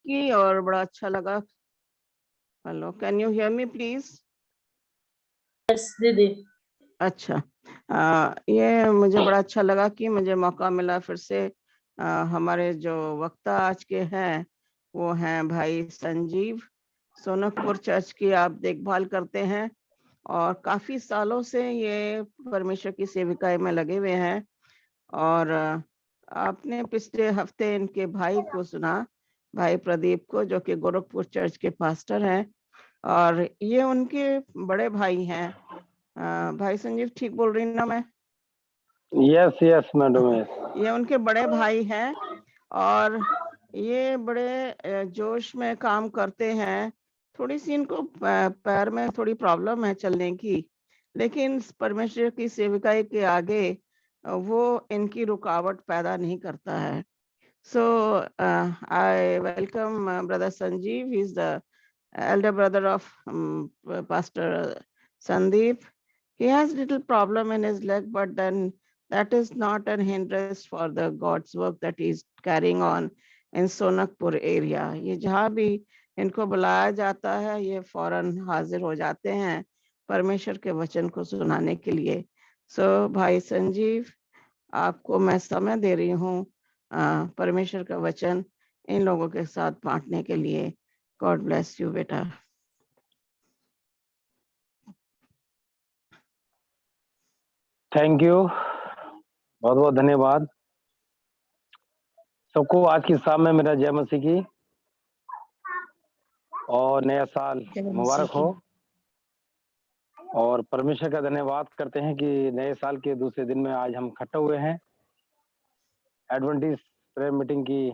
की और बड़ा अच्छा लगा। Hello, can you hear me please? Yes दीदी। अच्छा, ये मुझे बड़ा अच्छा लगा कि मुझे मौका मिला फिर से। हमारे जो वक्ता आज के हैं वो हैं भाई संजीव। सोनकपुर चर्च की आप देखभाल करते हैं और काफी सालों से ये परमेश्वर की सेविकाएं में लगे हुए हैं। और आपने पिछले हफ्ते इनके भाई को सुना, भाई प्रदीप को, जो कि गोरखपुर चर्च के पास्टर हैं और ये उनके बड़े भाई हैं। भाई संजीव, ठीक बोल रही हूँ ना मैं? Yes yes madam. ये उनके बड़े भाई हैं और ये बड़े जोश में काम करते हैं। थोड़ी सी इनको पैर में थोड़ी प्रॉब्लम है चलने की, लेकिन परमेश्वर की सेविकाई के आगे वो इनकी रुकावट पैदा नहीं करता है। So I welcome Brother Sanjeev. He's the elder brother of Pastor Sandeep. He has little problem in his leg, but then that is not an hindrance for the God's work that he's carrying on in Sonakpur area. ये जहाँ भी इनको बुलाया जाता है ये फौरन हाजिर हो जाते हैं परमेश्वर के वचन को सुनाने के लिए। So भाई संजीव, आपको मैं समय दे रही हूँ परमेश्वर का वचन इन लोगों के साथ बांटने के लिए। गॉड ब्लेस यू बेटा। थैंक यू, बहुत बहुत धन्यवाद सबको। आज की शाम में मेरा जय मसीह की और नया साल मुबारक हो। और परमेश्वर का धन्यवाद करते हैं कि नए साल के दूसरे दिन में आज हम इकट्ठे हुए हैं एडवेंटिस्ट प्रेयर मीटिंग की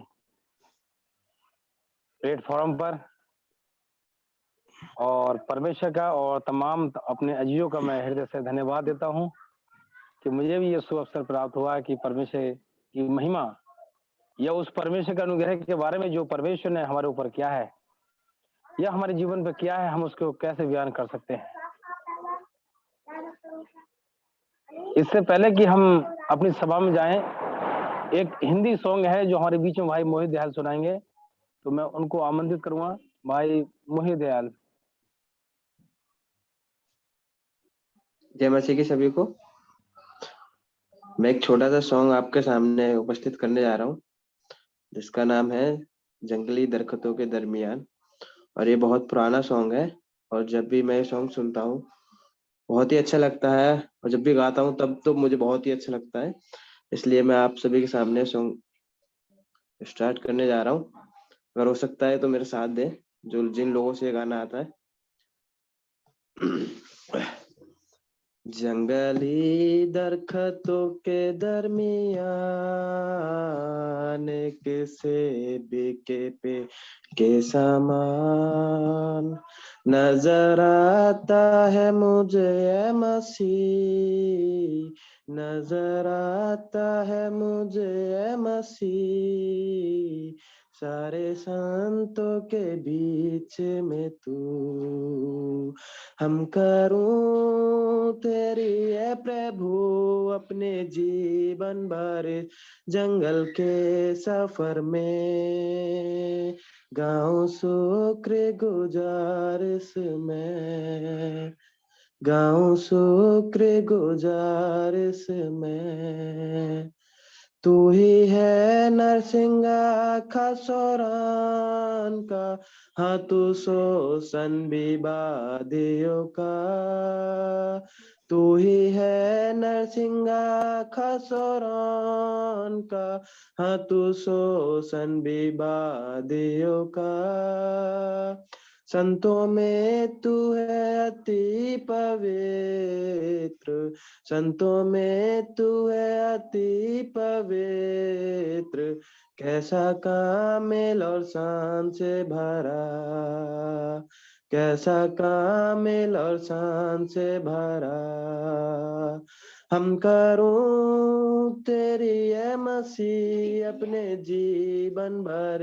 प्लेटफॉर्म पर। और परमेश्वर का और तमाम अपने अजीजों का मैं हृदय से धन्यवाद देता हूं कि मुझे भी ये शुभ अवसर प्राप्त हुआ कि परमेश्वर की महिमा या उस परमेश्वर के अनुग्रह के बारे में जो परमेश्वर ने हमारे ऊपर किया है या हमारे जीवन पर किया है, हम उसको कैसे बयान कर सकते हैं। इससे पहले कि हम अपनी सभा में जाएं, एक हिंदी सॉन्ग है जो हमारे बीच में भाई मोहित दयाल सुनाएंगे, तो मैं उनको आमंत्रित करूंगा। भाई मोहित दयाल। जय मसीह की सभी को। मैं एक छोटा सा सॉन्ग आपके सामने उपस्थित करने जा रहा हूँ जिसका नाम है जंगली दरख्तों के दरमियान। और ये बहुत पुराना सॉन्ग है और जब भी मैं ये सॉन्ग सुनता हूँ बहुत ही अच्छा लगता है और जब भी गाता हूँ तब तो मुझे बहुत ही अच्छा लगता है। इसलिए मैं आप सभी के सामने सॉन्ग स्टार्ट करने जा रहा हूँ। अगर हो सकता है तो मेरे साथ दें जो जिन लोगों से ये गाना आता है। जंगली दरख्तों के दरमियान किसे बिके पे के समान नजर आता है मुझे ये मसीह, नजर आता है मुझे ये मसीह। सारे संतों के बीच में तू, हम करूं तेरी है प्रभु अपने जीवन भर जंगल के सफर में, गाँव शुक्र गुजारिश में, गाँव शुक्र गुजारिश में। तू ही है नरसिंगा खसोरान का, हाँ तू शोषण विवादियों का। तू ही है नरसिंगा खसोरान का, हाँ तू शोषण विवादियों का। संतों में तू है अति पवित्र, संतों में तू है अति पवित्र। कैसा कामिल और शान से भरा, कैसा कामिल और शान से भरा। हम करूं तेरी ये मसीह अपने जीवन भर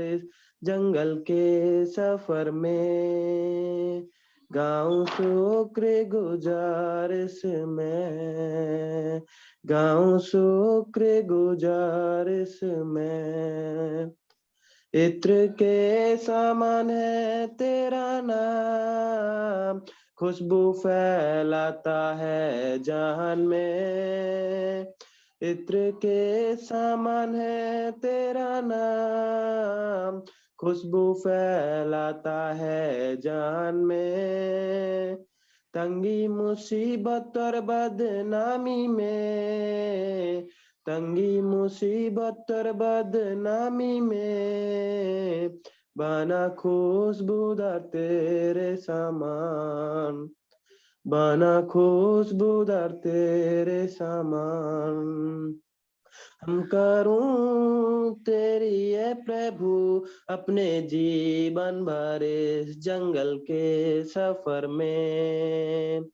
जंगल के सफर में, गाँव शुक्र गुजारिश में, गाँव शुक्र गुजारिश में। इत्र के समान है तेरा नाम, खुशबू फैलाता है जहान में। इत्र के समान है तेरा नाम, खुशबू फैलाता है जहान में। तंगी मुसीबत और बदनामी में, तंगी मुसीबत और बदनामी में, बना खुशबूदार तेरे समान, बना खुशबूदार तेरे समान। हम करूं तेरी है प्रभु अपने जीवन भर इस जंगल के सफर में,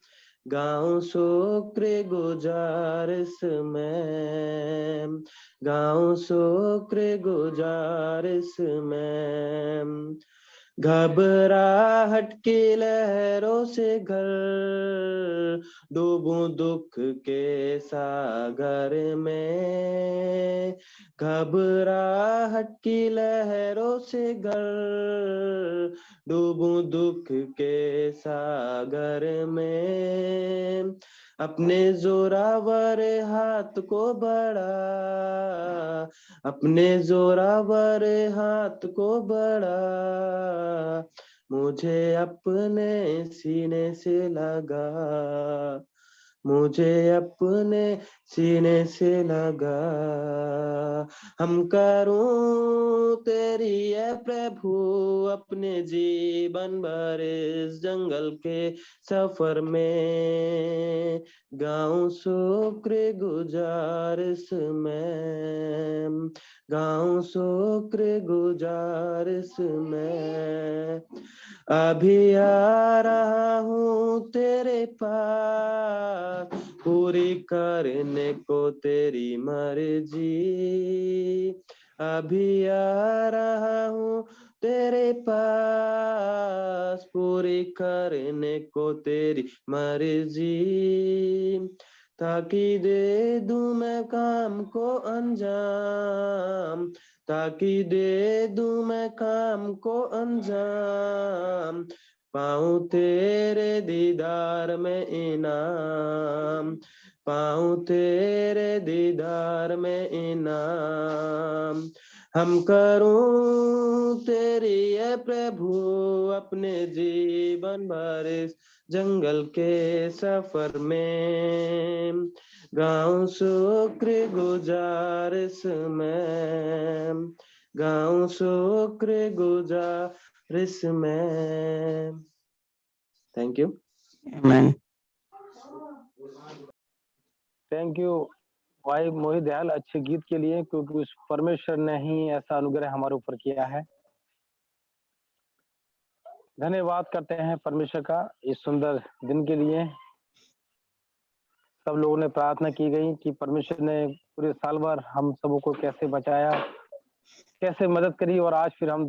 गाँव शुक्र गुजारिश में, गाँव शुक्र गुजारिश में। घबराहट की लहरों से घर, डूबूं दुख के सागर में। घबराहट की लहरों से घर, डूबूं दुख के सागर में। अपने जोरावर हाथ को बढ़ा, अपने जोरावर हाथ को बढ़ा, मुझे अपने सीने से लगा, मुझे अपने सीने से लगा। हम करूं तेरी है प्रभु अपने जीवन भर इस जंगल के सफर में, गाँव शुक्र गुजारिश में, गाँव शुक्र गुजारिश में। अभी आ रहा हूँ तेरे पास, पूरी करने को तेरी मर्जी। अभी आ रहा हूँ तेरे पास, पूरी करने को तेरी मर्जी। ताकि दे दूं मैं काम को अंजाम, ताकि दे दूं मैं काम को अंजाम, पाऊं तेरे दीदार में इनाम, पाऊं तेरे दीदार में इनाम। हम करूं तेरी है प्रभु अपने जीवन भर इस जंगल के सफर में, गाँव शुक्र गुजारिश में, गाँव शुक्र गुजारिश में। Thank you. Amen. Thank you भाई मोहित दयाल अच्छे गीत के लिए, क्योंकि उस परमेश्वर ने ही ऐसा अनुग्रह हमारे ऊपर किया है। धन्यवाद करते हैं परमेश्वर का इस सुंदर दिन के लिए। सब लोगों ने प्रार्थना की गई कि परमेश्वर ने पूरे साल भर हम सबों को कैसे बचाया, कैसे मदद करी, और आज फिर हम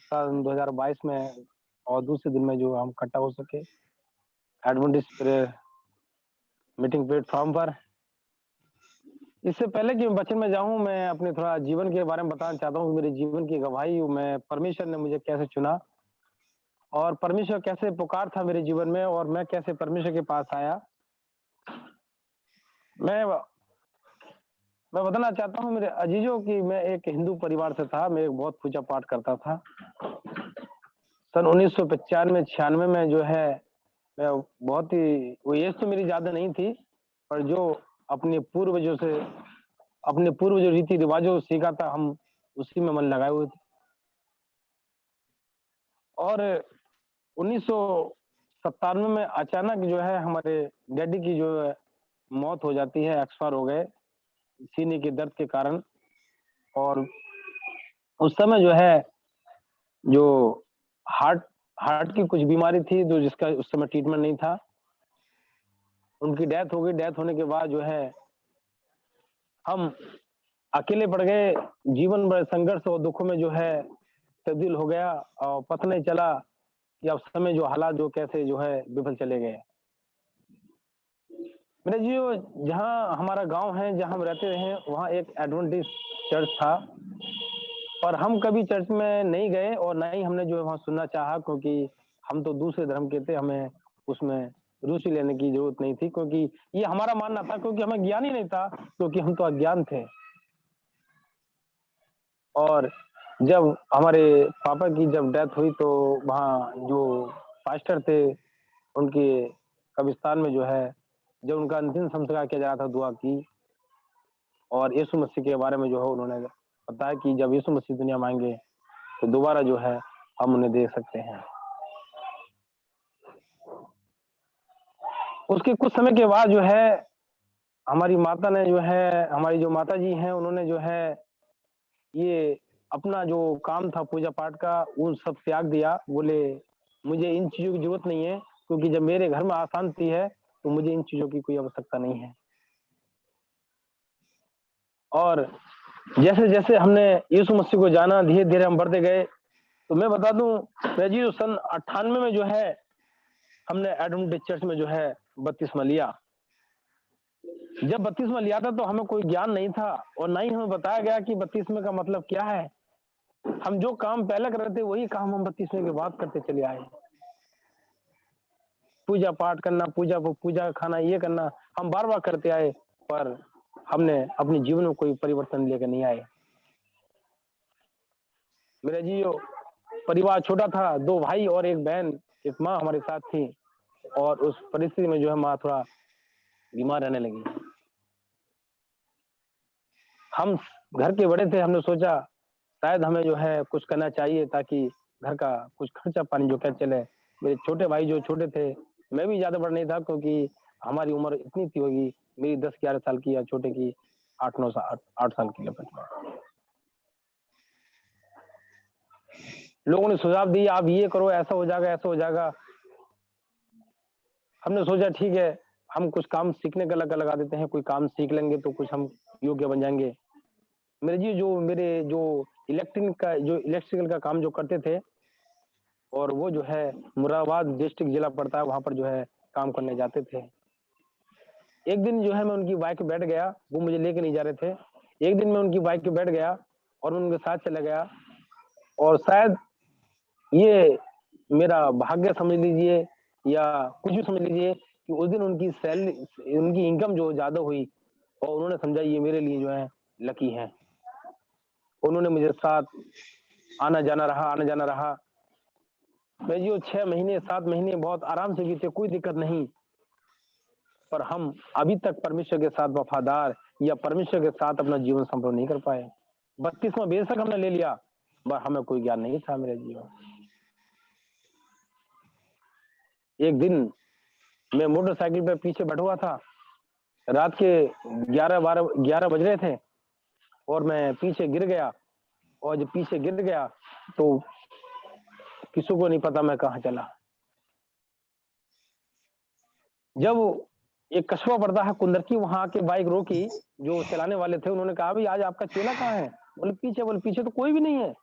साल 2022 में और दूसरे दिन में जो हम इकट्ठा हो सके एडवेंटिस्ट मीटिंग प्लेटफॉर्म पर। इससे पहले कि मैं वचन में जाऊं, मैं अपने थोड़ा जीवन के बारे में बताना चाहता हूँ। मेरे जीवन की गवाही, मैं परमेश्वर ने मुझे कैसे चुना और परमेश्वर कैसे पुकार था मेरे जीवन में, और मैं कैसे परमेश्वर के पास आया। मैं बताना चाहता हूँ मेरे अजीजों की, मैं एक हिंदू परिवार से था। मैं एक बहुत पूजा पाठ करता था। सन 1995-96 में जो है मैं बहुत ही, वो एज तो मेरी ज्यादा नहीं थी, पर जो अपने पूर्वजों से, अपने पूर्व जो रीति रिवाजों सीखा था, हम उसी में मन लगाए हुए थे। और 1997 में अचानक जो है हमारे डैडी की जो है मौत हो जाती है, एक्सपायर हो गए सीने के दर्द के कारण। और उस समय जो है जो हार्ट की कुछ बीमारी थी, जो जिसका उस समय ट्रीटमेंट नहीं था, उनकी डेथ हो गई। डेथ होने के बाद जो है हम अकेले पड़ गए। जीवन भर संघर्ष और दुखों में जो है तब्दील हो गया, और पता नहीं चला कि अब समय जो हालात जो कैसे जो है विफल चले गए। मेरे जी, जहाँ हमारा गांव है, जहाँ हम रहते हैं, वहाँ एक एडवेंटिस्ट चर्च था। और हम कभी चर्च में नहीं गए और ना ही हमने जो है वहाँ सुनना चाहा, क्योंकि हम तो दूसरे धर्म के थे, हमें उसमें रुचि लेने की जरूरत नहीं थी, क्योंकि ये हमारा मानना था, क्योंकि हमें ज्ञान ही नहीं था, क्योंकि हम तो अज्ञान थे। और जब हमारे पापा की जब डेथ हुई तो वहाँ जो पास्टर थे उनके कब्रिस्तान में जो है जब उनका अंतिम संस्कार किया जा रहा था दुआ की, और यीशु मसीह के बारे में जो है उन्होंने बताया कि जब यीशु मसीह दुनिया में आएंगे तो दोबारा जो है हम उन्हें देख सकते हैं। उसके कुछ समय के बाद जो है हमारी माता ने जो है, हमारी जो माता जी हैं, उन्होंने जो है ये अपना जो काम था पूजा पाठ का वो सब त्याग दिया। बोले मुझे इन चीजों की जरूरत नहीं है, क्योंकि जब मेरे घर में अशांति है तो मुझे इन चीजों की कोई आवश्यकता नहीं है। और जैसे जैसे हमने यीशु मसीह को जाना, धीरे धीरे हम बढ़ते गए। तो मैं बता दूं, जी जो सन 98 में जो है हमने एडवेंटिस्ट चर्च में जो है बपतिस्मा लिया। जब बपतिस्मा लिया था तो हमें कोई ज्ञान नहीं था और ना ही हमें बताया गया कि बपतिस्मे का मतलब क्या है। हम जो काम पहले कर रहे थे वही काम हम बपतिस्मे के बाद करते चले आए। पूजा पाठ करना, पूजा खाना, ये करना हम बार बार करते आए, पर हमने अपने जीवन में कोई परिवर्तन लेकर नहीं आए। मेरा जी परिवार छोटा था, 2 भाई और 1 बहन, 1 माँ हमारे साथ थी, और उस परिस्थिति में जो है माँ थोड़ा बीमार रहने लगी। हम घर के बड़े थे, हमने सोचा शायद हमें जो है कुछ करना चाहिए ताकि घर का कुछ खर्चा पानी जो क्या चले। मेरे छोटे भाई जो छोटे थे, मैं भी ज्यादा बड़ा नहीं था, क्योंकि हमारी उम्र इतनी थी होगी, मेरी 10-11 साल की या छोटे की 8 साल की लगभग। लोगों ने सुझाव दिया आप ये करो, ऐसा हो जाएगा, ऐसा हो जाएगा। हमने सोचा ठीक है, हम कुछ काम सीखने का लगा देते हैं, कोई काम सीख लेंगे तो कुछ हम योग्य बन जाएंगे। मेरे जो इलेक्ट्रिकल का काम जो करते थे, और वो जो है मुरादाबाद डिस्ट्रिक्ट जिला पड़ता है, वहां पर जो है काम करने जाते थे। एक दिन जो है मैं उनकी बाइक पे बैठ गया, वो मुझे लेके नहीं जा रहे थे। एक दिन मैं उनकी बाइक पे बैठ गया और उनके साथ चला गया, और शायद ये मेरा भाग्य समझ लीजिए या कुछ भी समझ लीजिए कि उस दिन उनकी सैलरी, उनकी इनकम जो ज्यादा हुई, और उन्होंने समझा ये मेरे लिए जो है लकी है। उन्होंने मुझे साथ आना जाना रहा। मैं जो 6 महीने 7 महीने बहुत आराम से बीते, कोई दिक्कत नहीं। पर हम अभी तक परमेश्वर के साथ वफादार या परमेश्वर के साथ अपना जीवन संपन्न नहीं कर पाए। 32वां बेशक हमने ले लिया, पर हमें कोई ज्ञान नहीं था मेरे जीवन। एक दिन मैं मोटरसाइकिल पे पीछे बैठा हुआ था, रात के 11 बज रहे थे, और मैं पीछे गिर गया। और जब पीछे गिर गया तो किसी को नहीं पता मैं कहाँ चला। जब एक कस्बा पड़ता है कुंदरकी, वहां आके बाइक रोकी, जो चलाने वाले थे उन्होंने कहा भाई आज आपका चेला कहाँ है? बोले पीछे तो कोई भी नहीं है।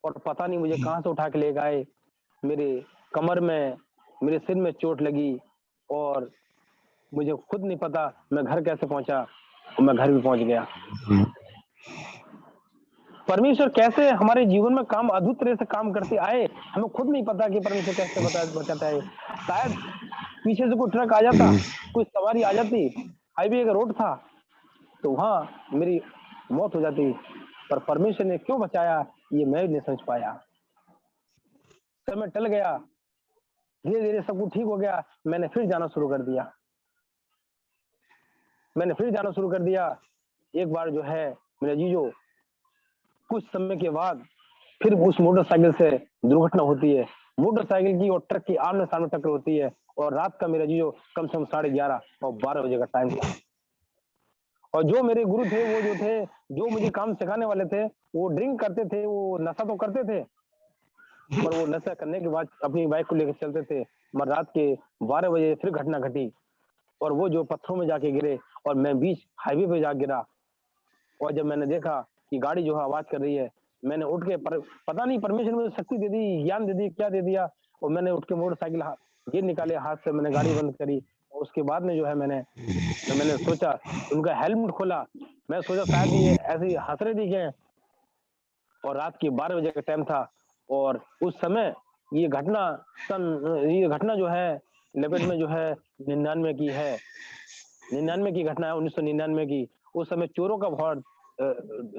और पता नहीं मुझे कहाँ से उठा के ले गए। मेरे कमर में, मेरे सिर में चोट लगी, और मुझे खुद नहीं पता मैं घर कैसे पहुंचा, और मैं घर भी पहुंच गया। परमेश्वर कैसे हमारे जीवन में काम अद्भुत तरह से काम करते आए, हमें खुद नहीं पता कि परमेश्वर कैसे बताता है। शायद पीछे से कोई ट्रक आ जाता, कोई सवारी आ जाती, हाईवे का रोड था, तो वहां मेरी मौत हो जाती। पर परमेश्वर ने क्यों बचाया ये मैं नहीं समझ पाया। समय टल गया, धीरे धीरे सब कुछ ठीक हो गया। मैंने फिर जाना शुरू कर दिया। एक बार जो है मेरे जीजो, कुछ समय के बाद फिर उस मोटरसाइकिल से दुर्घटना होती है। मोटरसाइकिल की और ट्रक की आमने सामने टक्कर होती है, और रात का मेरा जीजो कम से कम 11:30 और 12 बजे का टाइम था। और जो मेरे गुरु थे, वो जो थे, जो मुझे काम सिखाने वाले थे, वो ड्रिंक करते थे, वो नशा तो करते थे, पर वो नशा करने के बाद अपनी बाइक को लेकर चलते थे। मगर रात के 12 बजे फिर घटना घटी, और वो जो पत्थरों में जाके गिरे, और मैं बीच हाईवे पे जा गिरा। और जब मैंने देखा कि गाड़ी जो है आवाज कर रही है, मैंने उठ के पता नहीं परमेश्वर मुझे शक्ति दे दी, ज्ञान दे दी, क्या दे दिया, और मैंने उठ के मोटरसाइकिल गिर निकाले हाथ से, मैंने गाड़ी बंद करी। और उसके बाद में जो है मैंने सोचा, उनका हेलमेट खोला, मैं सोचा शायद ये ऐसे ही हंस रहे दिखे, और रात के 12 बजे का टाइम था। और उस समय ये घटना जो है लपेट में जो है 99 की है, 99 की घटना है, 1999 की। उस समय चोरों का बहुत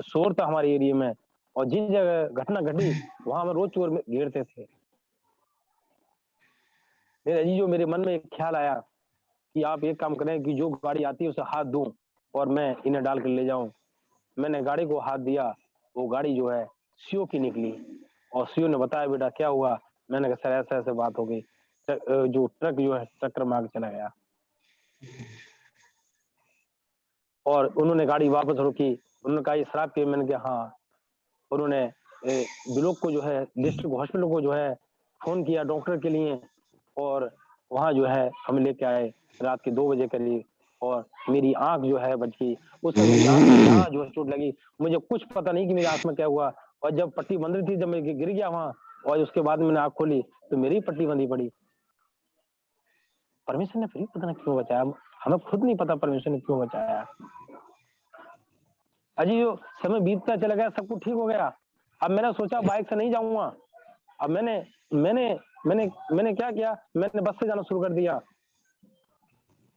शोर था हमारे एरिया में, और जिस जगह घटना घटी वहां हमें रोज चोर घेरते थे। मेरे अजीजों, मेरे मन में एक ख्याल आया कि आप एक काम करें कि जो गाड़ी आती है उसे हाथ दूं और मैं इन्हें डाल कर ले जाऊं। मैंने गाड़ी को हाथ दिया, वो गाड़ी जो है सीओ की निकली, और सीओ ने बताया बेटा क्या हुआ। मैंने कहा सर ऐसे ऐसे बात हो गई, जो ट्रक जो है टक्कर मार के चला गया। और उन्होंने गाड़ी वापस रोकी, उन्होंने कहा ये शराब पी? मैंने कहा हाँ। उन्होंने ब्लॉक को जो है डिस्ट्रिक्ट हॉस्पिटल को जो है फोन किया डॉक्टर के लिए, और वहाँ जो है हम लेके आए रात के 2 बजे करीब। और मेरी आंख जो है बच गई। उस समय मेरी आंख में यहाँ जो है चोट लगी, मुझे कुछ पता नहीं कि मेरी आंख में क्या हुआ। और जब पट्टी बंध रही थी, जब मैं गिर गया वहाँ, और उसके बाद मैंने आंख खोली तो मेरी पट्टी बंधी पड़ी। परमेश्वर ने फिर पता नहीं क्यों बचाया, हमें खुद नहीं पता परमेश्वर ने क्यों बचाया। अजी जो समय बीतता चला गया, सब कुछ ठीक हो गया। अब मैंने सोचा बाइक से नहीं जाऊंगा। अब मैंने मैंने मैंने मैंने क्या किया, मैंने बस से जाना शुरू कर दिया।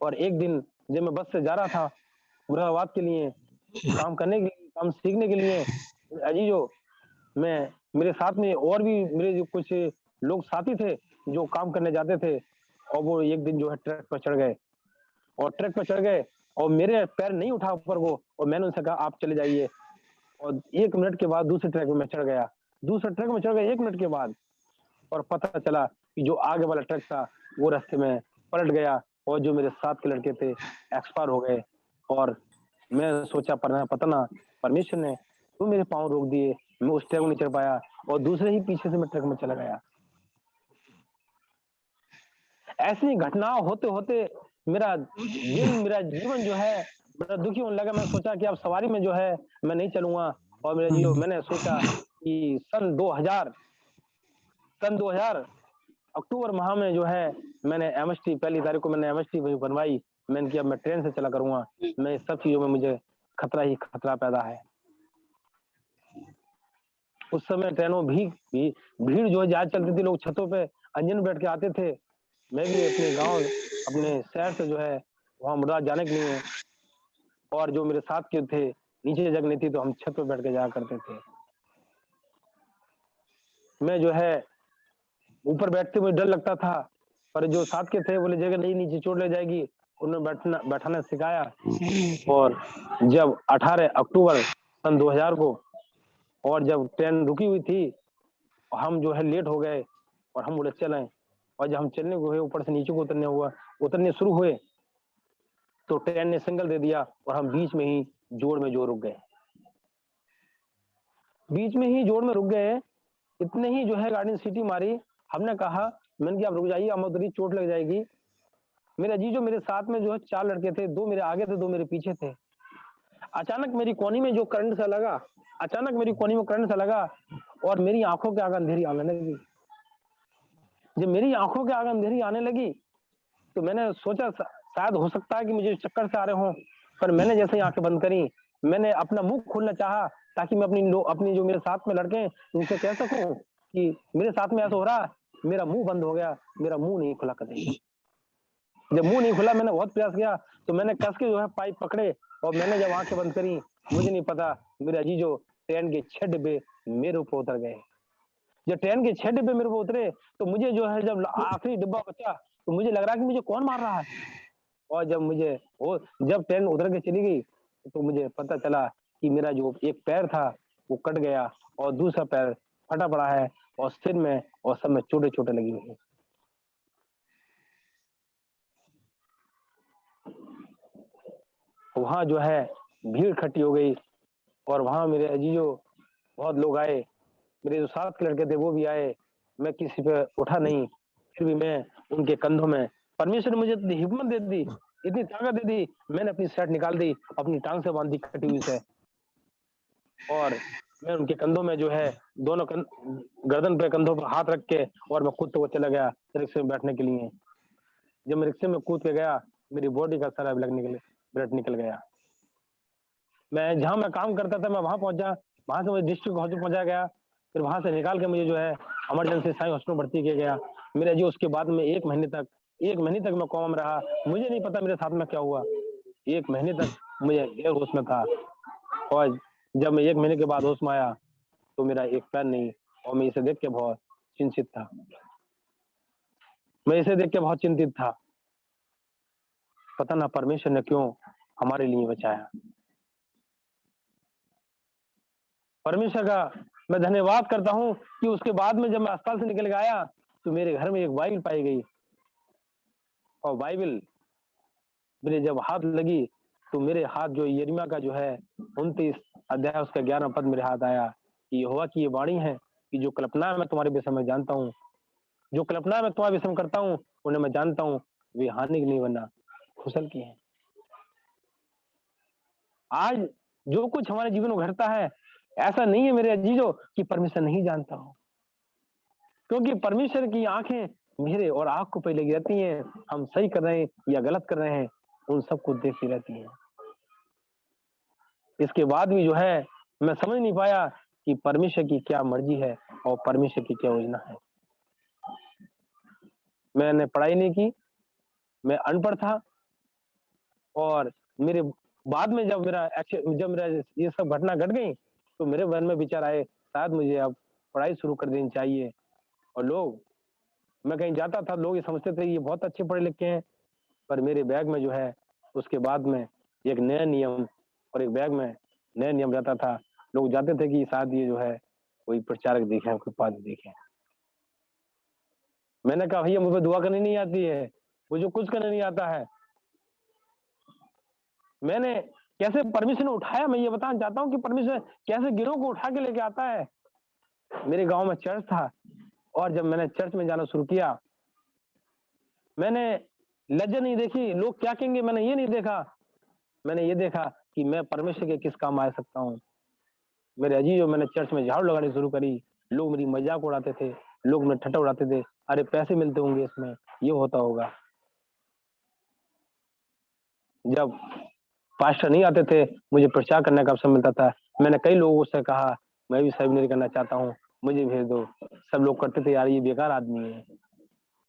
और एक दिन जब मैं बस से जा रहा था मुरादाबाद के लिए काम करने के लिए, काम सीखने के लिए, अजीजो मैं मेरे साथ में और भी मेरे जो कुछ लोग साथी थे जो काम करने जाते थे, और वो एक दिन जो है ट्रक पर चढ़ गए, और ट्रक पर चढ़ गए और मेरे पैर नहीं उठा ऊपर को, और मैंने उनसे कहा आप चले जाइए। और 1 मिनट के बाद दूसरे ट्रक में मैं चढ़ गया, दूसरे ट्रक में चढ़ गया 1 मिनट के बाद, और पता चला कि जो आगे वाला ट्रक था वो रास्ते में पलट गया, और जो मेरे साथ के लड़के थे एक्सपायर हो गए। और मैं सोचा पता ना परमेश्वर ने तो मेरे पाँव रोक दिए, मैं उस ट्रक में नहीं चढ़ पाया, और दूसरे ही पीछे से मैं ट्रक में चला गया। ऐसी घटना होते होते मेरा जीवन जो है बड़ा दुखी होने लगा। मैं सोचा कि अब सवारी में जो है मैं नहीं चलूंगा। और मैंने सोचा कि सन 2000 अक्टूबर माह में जो है मैंने एमएसटी पहली तारीख को मैंने एमएसटी बनवाई। मैंने किया मैं ट्रेन से चला करूंगा, मैं इस सब चीजों में मुझे खतरा ही खतरा पैदा है। उस समय ट्रेनों भीड़ जो है ज्यादा चलती थी, लोग छतों पे अंजन बैठ के आते थे। मैं भी अपने गांव अपने शहर से जो है वहां मुराद जाने के लिए, और जो मेरे साथ के थे नीचे जगह नहीं थी तो हम छत पे बैठ के जाया करते थे। मैं जो है ऊपर बैठते हुए डर लगता था, पर जो साथ के थे बोले जगह नहीं, नीचे चोट ले जाएगी, उन्होंने बैठाना सिखाया। और जब 18 अक्टूबर सन 2000 को, और जब ट्रेन रुकी हुई थी, हम जो है लेट हो गए, और हम बोले चलें। और जब हम चलने को हुए, ऊपर से नीचे को उतरने शुरू हुए, तो ट्रेन ने सिग्नल दे दिया, और हम बीच में ही जोड़ में रुक गए। बीच में ही जोड़ में रुक गए, इतने ही जो है गाड़ी ने सीटी मारी। हमने कहा, मैंने कहा आप रुक जाइए, हम उधर चोट लग जाएगी। मेरे अजीजों, मेरे साथ में जो है 4 लड़के थे, 2 मेरे आगे थे, 2 मेरे पीछे थे। अचानक मेरी कोनी में जो करंट सा लगा, और मेरी आंखों के आगे अंधेरी आने लगी। जब मेरी आंखों के आगे अंधेरी आने लगी तो मैंने सोचा शायद हो सकता है कि मुझे चक्कर से आ रहे हों, पर मैंने जैसे ही आंखें बंद करी, मैंने अपना मुंह खोलना चाहा ताकि मैं अपनी जो मेरे साथ में लड़के हैं उनसे कह सकूं कि मेरे साथ में ऐसा हो रहा है। मेरा मुंह बंद हो गया, मेरा मुंह नहीं खुला कभी। जब मुंह नहीं खुला, मैंने बहुत प्रयास किया, तो मैंने कस के जो है पाइप पकड़े, और मैंने जब आंखें बंद करी, मुझे नहीं पता मेरे अजीजों ट्रेन के 6 डिब्बे मेरे ऊपर उतर गए। जब ट्रेन के 6 डिब्बे मेरे ऊपर उतरे तो मुझे जो है जब आखिरी डिब्बा बचा तो मुझे लग रहा कि मुझे कौन मार रहा है। और जब ट्रेन उतर के चली गई तो मुझे पता चला कि मेरा जो एक पैर था वो कट गया, और दूसरा पैर फटा पड़ा है, और सिर में और सब में छोटे छोटे लगी हुई है। वहां जो है भीड़ इकट्ठी हो गई, और वहां मेरे अजीजों बहुत लोग आए, मेरे जो साथ के लड़के थे वो भी आए। मैं किसी पे उठा नहीं, फिर भी मैं उनके कंधों में, परमेश्वर ने मुझे इतनी हिम्मत दे दी, इतनी ताकत दे दी, मैंने अपनी शर्ट निकाल दी, अपनी टांग से बांधी कटी हुई से, और मैं उनके कंधों में जो है दोनों गर्दन पे कंधों पर हाथ रख के, और मैं कूदते हुए चला गया रिक्शे में बैठने के लिए। जब मैं रिक्शे में कूद के गया, मेरी बॉडी का सारा ब्लड निकल गया। मैं जहां मैं काम करता था मैं वहां पहुंचा, वहां से मुझे डिस्ट्रिक्ट हॉस्पिटल पहुंचाया गया, फिर वहां से निकाल के मुझे जो है इमरजेंसी साई हॉस्पिटल भर्ती किया गया। मेरे जी उसके बाद में 1 महीने तक मैं कोमा में रहा। मुझे नहीं पता मेरे साथ में क्या हुआ। 1 महीने तक मुझे बेहोश में था, और जब मैं 1 महीने के बाद होश में आया तो मेरा एक पैर नहीं, और मैं इसे देख के बहुत चिंतित था। पता ना परमेश्वर ने क्यों हमारे लिए बचाया। परमेश्वर का मैं धन्यवाद करता हूँ कि उसके बाद में जब मैं अस्पताल से निकल के आया तो मेरे घर में एक बाइबल पाई गई, और बाइबल मेरे जब हाथ लगी तो मेरे हाथ जो यिर्मयाह का जो है 29 अध्याय उसका 11 पद मेरे हाथ आया कि यहोवा की ये वाणी है कि जो कल्पना मैं तुम्हारे विषय में जानता हूँ, जो कल्पना मैं तुम्हारे विषय में करता हूँ, उन्हें मैं जानता हूँ, वे हानि की नहीं वरना कुशल की है। आज जो कुछ हमारे जीवन में घटता है, ऐसा नहीं है मेरे अजीजों कि परमेश्वर नहीं जानता हो, क्योंकि परमेश्वर की आंखें मेरे और आंख को पहले रहती हैं। हम सही कर रहे हैं या गलत कर रहे हैं, उन सबको देखती रहती हैं। इसके बाद भी जो है मैं समझ नहीं पाया कि परमेश्वर की क्या मर्जी है और परमेश्वर की क्या योजना है। मैंने पढ़ाई नहीं की, मैं अनपढ़ था, और मेरे बाद में जब मेरा ये सब घटना घट गई तो मेरे मन में विचार आए शायद मुझे अब पढ़ाई शुरू कर देनी चाहिए। और मैं कहीं जाता था, लोग ये समझते थे ये बहुत अच्छे पढ़े लिखे हैं, पर मेरे बैग में जो है उसके बाद में एक नया नियम और एक बैग में नया नियम रहता था। लोग जाते थे कि शायद ये जो है कोई प्रचारक देखे, कोई पाद देखे। मैंने कहा भैया मुझे दुआ करनी नहीं आती है, मुझे कुछ करने नहीं आता है। मैंने कैसे परमेश्वर ने उठाया, मैं ये बताना चाहता हूँ कि परमेश्वर कैसे गिरोह को उठा के लेके आता है। मेरे गांव में चर्च था, और जब मैंने चर्च में जाना शुरू किया, मैंने लज्जा नहीं देखी लोग क्या कहेंगे, मैंने ये नहीं देखा। मैंने ये देखा कि मैं परमेश्वर के किस काम आ सकता हूँ। मेरे अजीजों, मैंने चर्च में झाड़ू लगानी शुरू करी। लोग मेरी मजाक उड़ाते थे, लोग मेरे ठट्ठा उड़ाते थे, अरे पैसे मिलते होंगे इसमें, ये होता होगा। जब पास्टर नहीं आते थे, मुझे प्रचार करने का अवसर मिलता था। मैंने कई लोगों से कहा मैं भी सेमिनरी करना चाहता हूँ, मुझे भेज दो। सब लोग करते थे यार ये बेकार आदमी है,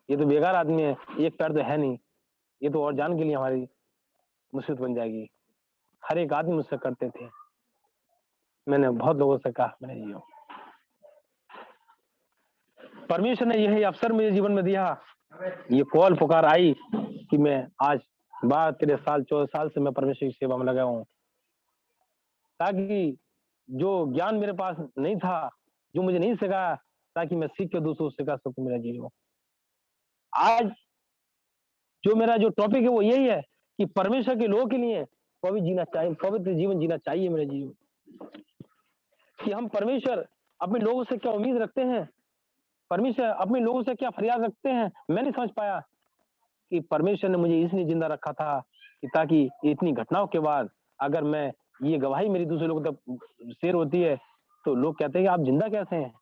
ये तो बेकार आदमी है, एक पैर तो है नहीं, ये तो और जान के लिए हमारी मुसीबत बन जाएगी। हर एक आदमी मुझसे करते थे। मैंने बहुत लोगों से कहा मैंने जियो, परमेश्वर ने यही अवसर मुझे जीवन में दिया। ये कॉल पुकार आई कि मैं आज 12-13 साल 14 साल से मैं परमेश्वर की सेवा में लगा हूँ, ताकि जो ज्ञान मेरे पास नहीं था, जो मुझे नहीं सिखाया, ताकि मैं सीख के दूसरों को सिखा सकूं मेरा जीवन। आज जो मेरा जो टॉपिक है वो यही है कि परमेश्वर के लोगों के लिए पवित्र जीना चाहिए, पवित्र जीवन जीना चाहिए मेरे जीवन। कि हम परमेश्वर अपने लोगों से क्या उम्मीद रखते हैं, परमेश्वर अपने लोगों से क्या फरियाद रखते हैं, मैं नहीं समझ पाया कि परमेश्वर ने मुझे इसलिए जिंदा रखा था कि ताकि इतनी घटनाओं के बाद अगर मैं ये गवाही मेरी दूसरे लोगों तक शेयर होती है तो लोग कहते हैं कि आप जिंदा कैसे हैं,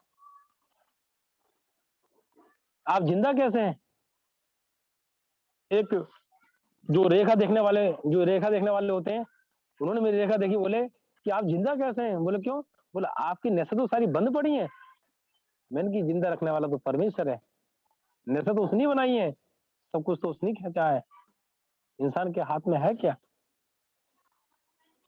आप जिंदा कैसे हैं। एक जो रेखा देखने वाले होते हैं, उन्होंने मेरी रेखा देखी, बोले कि आप जिंदा कैसे हैं। बोले क्यों, बोला आपकी नसें तो सारी बंद पड़ी हैं। मैंने की जिंदा रखने वाला तो परमेश्वर है, नसें तो उसने बनाई है, सब कुछ तो उसने खींचा है, इंसान के हाथ में है क्या।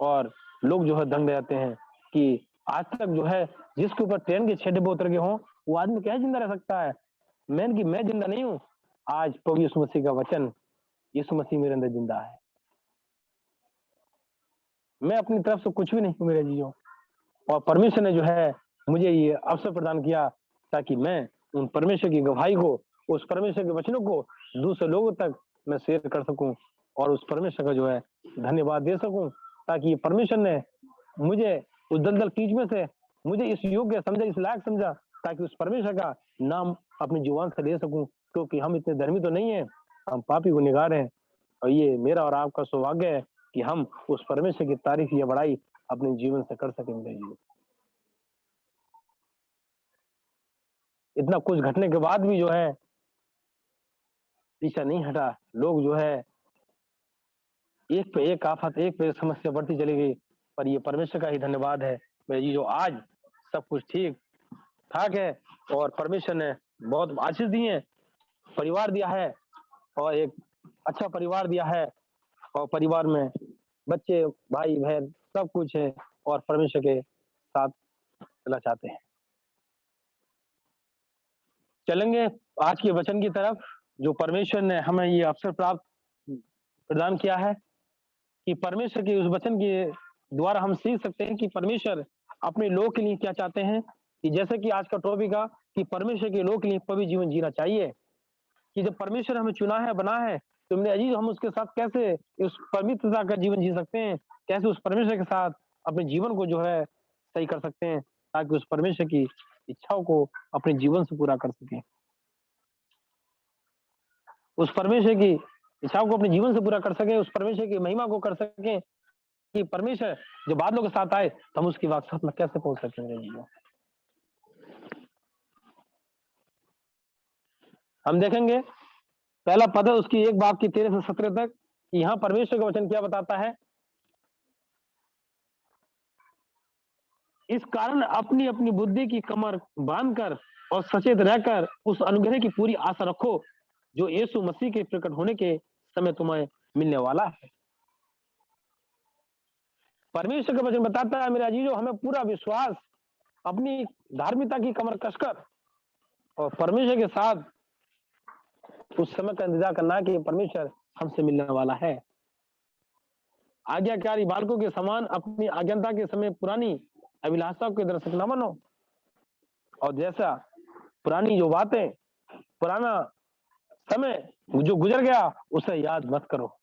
और लोग जो है दंग रहते हैं कि आज तक जो है जिसके ऊपर ट्रेन के 6 डिब्बे उतर गए हों वो आदमी क्या जिंदा रह सकता है। मैं जिंदा नहीं हूँ, आज प्रभु यीशु मसीह का वचन, यीशु मसीह मेरे अंदर जिंदा है। मैं अपनी तरफ से कुछ भी नहीं हूँ मेरे जीवों, और परमेश्वर ने जो है मुझे ये अवसर प्रदान किया ताकि मैं उन परमेश्वर की गवाही को, उस परमेश्वर के वचनों को दूसरे लोगों तक मैं शेयर कर सकूं, और उस परमेश्वर का जो है धन्यवाद दे सकूं, ताकि परमेश्वर ने मुझे उस दलदल कीच में से मुझे इस योग्य समझा, इस लायक समझा, ताकि उस परमेश्वर का नाम अपनी जुबान से ले सकूं। क्योंकि हम इतने धर्मी तो नहीं है, हम पापी गुनहगार हैं, और ये मेरा और आपका सौभाग्य है कि हम उस परमेश्वर की तारीफ या बड़ाई अपने जीवन से कर सकेंगे। इतना कुछ घटने के बाद भी जो है पीछा नहीं हटा, लोग जो है एक पे एक आफत, एक पे समस्या बढ़ती चली गई, पर ये परमेश्वर का ही धन्यवाद है मेरे जी जो आज सब कुछ ठीक ठाक है और परमेश्वर ने बहुत आशीष दी है, परिवार दिया है और एक अच्छा परिवार दिया है और परिवार में बच्चे भाई बहन सब कुछ है और परमेश्वर के साथ चलना चाहते हैं। चलेंगे आज के वचन की तरफ, जो परमेश्वर ने हमें ये अवसर प्राप्त प्रदान किया है कि परमेश्वर के उस वचन के द्वारा हम सीख सकते हैं कि परमेश्वर अपने लोग के लिए क्या चाहते हैं। कि जैसे कि आज का टॉपिक का कि परमेश्वर के लोग के लिए पवित्र जीवन जीना चाहिए, कि जब परमेश्वर हमें चुना है बना है तो मेरे अजीज हम उसके साथ कैसे उस पवित्रता का जीवन जी सकते हैं, कैसे उस परमेश्वर के साथ अपने जीवन को जो है सही कर सकते हैं ताकि उस परमेश्वर की इच्छाओं को अपने जीवन से पूरा कर सकें, उस परमेश्वर की इच्छाओं को अपने जीवन से पूरा कर सके, उस परमेश्वर की महिमा को कर सके कि परमेश्वर जो बादलों के साथ आए तो हम उसकी वाकसात में कैसे पहुंच सकेंगे। हम देखेंगे पहला पद है उसकी 1 बाब की 13 से 17 तक। यहाँ परमेश्वर का वचन क्या बताता है, इस कारण अपनी अपनी बुद्धि की कमर बांधकर और सचेत रहकर उस अनुग्रह की पूरी आशा रखो जो यीशु मसीह के प्रकट होने के समय तुम्हें मिलने वाला है। परमेश्वर का वचन बताता है मेरे अजीजों, हमें पूरा विश्वास अपनी धार्मिकता की कमर कसकर और परमेश्वर के साथ उस समय का इंतजार करना है कि परमेश्वर हमसे मिलने वाला है। आज्ञाकारी बालकों के समान अपनी अज्ञानता के समय पुरानी अभिलाषा के दर्शक न बनो और जैसा पुरानी जो बातें पुराना समय जो गुजर गया उसे याद मत करो।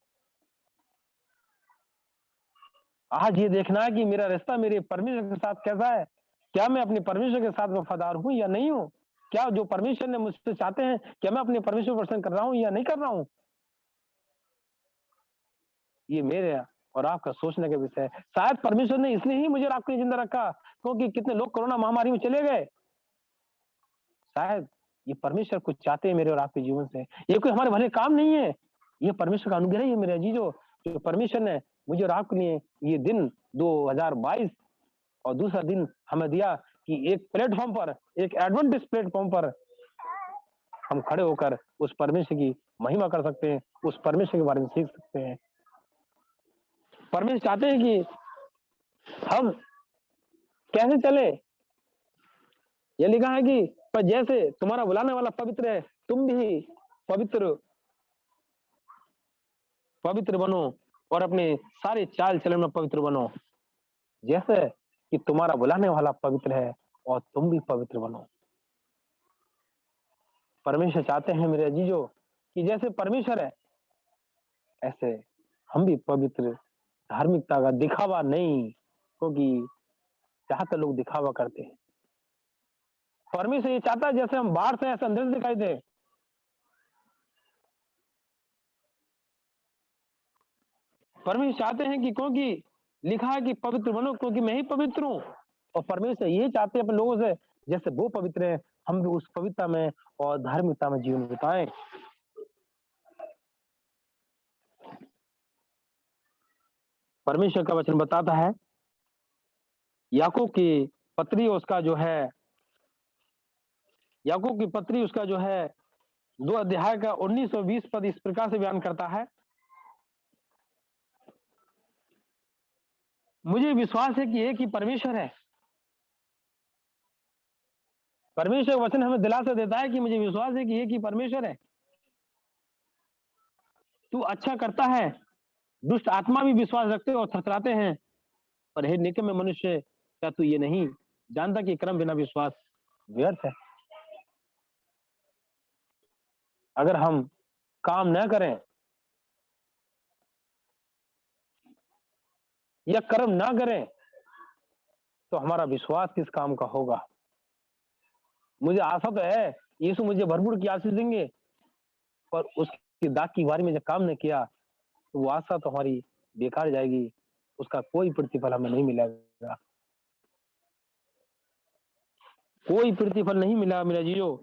आज ये देखना है कि मेरा रिश्ता मेरे परमेश्वर के साथ कैसा है, क्या मैं अपने परमेश्वर के साथ वफादार हूं या नहीं हूं, क्या जो परमेश्वर ने मुझसे चाहते हैं क्या मैं अपने परमेश्वर पर पसंद कर रहा हूं या नहीं कर रहा हूं। ये मेरे और आपका सोचने का विषय है। शायद परमेश्वर ने इसलिए ही मुझे और आपको जिंदा रखा क्योंकि कितने लोग कोरोना महामारी में चले गए। शायद ये परमेश्वर कुछ चाहते हैं मेरे और आपके जीवन से, ये कोई हमारे भले काम नहीं है, ये परमेश्वर का अनुग्रह है मेरे अजीजों। जो परमेश्वर ने मुझे और आपके लिए ये दिन 2022 और दूसरा दिन हमें दिया कि एक प्लेटफॉर्म पर, एक एडवेंटिस्ट प्लेटफॉर्म पर हम खड़े होकर उस परमेश्वर की महिमा कर सकते हैं, उस परमेश्वर के बारे में सीख सकते हैं। परमेश्वर चाहते हैं कि हम कैसे चले। यह लिखा है कि पर जैसे तुम्हारा बुलाने वाला पवित्र है तुम भी पवित्र बनो और अपने सारे चाल चलन में पवित्र बनो, जैसे कि तुम्हारा बुलाने वाला पवित्र है और तुम भी पवित्र बनो। परमेश्वर चाहते हैं मेरे अजीजों कि जैसे परमेश्वर है ऐसे हम भी पवित्र, धार्मिकता का दिखावा नहीं, क्योंकि चाहते लोग दिखावा करते हैं। परमेश्वर ये चाहता है जैसे हम बाहर से ऐसे अंदर से दिखाई दे। परमेश्वर चाहते हैं कि क्योंकि लिखा है कि पवित्र बनो क्योंकि मैं ही पवित्र हूं, और परमेश्वर ये चाहते हैं अपने लोगों से जैसे वो पवित्र है हम भी उस पवित्रता में और धार्मिकता में जीवन बिताएं। परमेश्वर का वचन बताता है याकूब की पत्री उसका जो है याकूब की पत्री उसका जो है 2 अध्याय का 19 और 20 पद इस प्रकार से बयान करता है, मुझे विश्वास है कि एक ही परमेश्वर है। परमेश्वर वचन हमें दिलासा देता है कि मुझे विश्वास है कि एक ही परमेश्वर है। तू अच्छा करता है, दुष्ट आत्मा भी विश्वास रखते और थरथराते हैं, पर हे निकम्मे मनुष्य क्या तू ये नहीं जानता कि कर्म बिना विश्वास व्यर्थ है। अगर हम काम न करें या कर्म ना करें तो हमारा विश्वास किस काम का होगा। मुझे आशा तो है यीशु मुझे भरपूर की आशीष देंगे, पर उसकी दाग की बारी में जब काम न किया तो वो आशा तो हमारी बेकार जाएगी, उसका कोई प्रतिफल हमें नहीं मिलेगा, कोई प्रतिफल नहीं मिला मेरा जीजो।